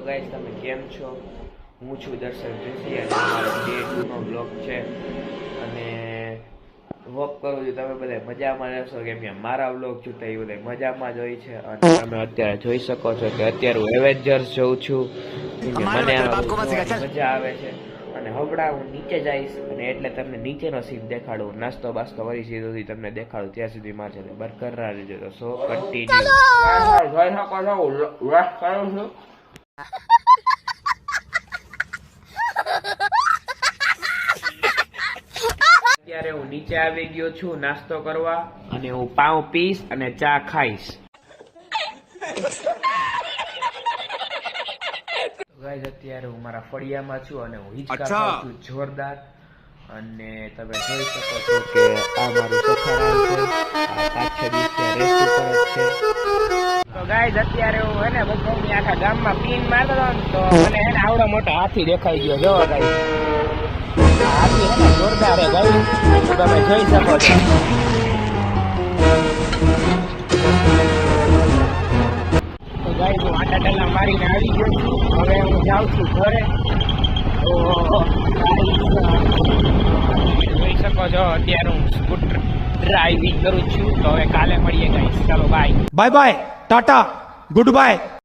Guys તમે કેમ છો? હું છું દર્શન જોશી અને મારો ડે 2 નો બ્લોગ છે અને હોપ કરું છું તમે બધા મજામાં રહેશો કેમ કે મારા બ્લોગ જોતા એ બધા મજામાં જ હોય છે અને તમે અત્યારે જોઈ શકો છો કે અત્યારે હું એવેન્જર્સ જોઉં છું મને મજા આવે છે અને હવડા હું નીચે જઈશ અને એટલે તમને નીચેનો સીન દેખાડું નાસ્તો બાસ્તો કરી સીધું તમને દેખાડું ત્યાં સુધી માં છે બરકરાર રહેજો તો સો કન્ટિન્યુ જોઈ શકો છો હું રશ કરું છું અત્યારે હું નીચે આવી ગયો છું નાસ્તો કરવા અને હું પાઉં પીશ અને ચા ખાઈશ ગાઈસ અત્યારે હું મારા ફળિયામાં છું અને હું હિંચકા ખાઉં છું જોરદાર અને તમે જોઈ શકો છો કે આ મારું સફારામ છે આ પાછળ રેસ્ટ ઉપર જ છે તો ગાઈસ અત્યારે હું હે ને બધાની આખા ગામમાં પીન મારતો હતો ને તો મને હે ને આવડો મોટો હાથી દેખાઈ ગયો જો ગાઈસ હાથી હે ને જોરદાર હે ગાઈસ તમે જોઈ શકો છો તો ગાઈસ હું આટા ડલ્લા મારીને આવી ગયો છું હવે હું જાઉં છું ઘરે તો જોઈ શકો છો અત્યારે હું સ્કૂટર ડ્રાઇવિંગ કરું છું તો હવે કાલે મળીએ ગાઈસ ચાલો bye bye bye tata good bye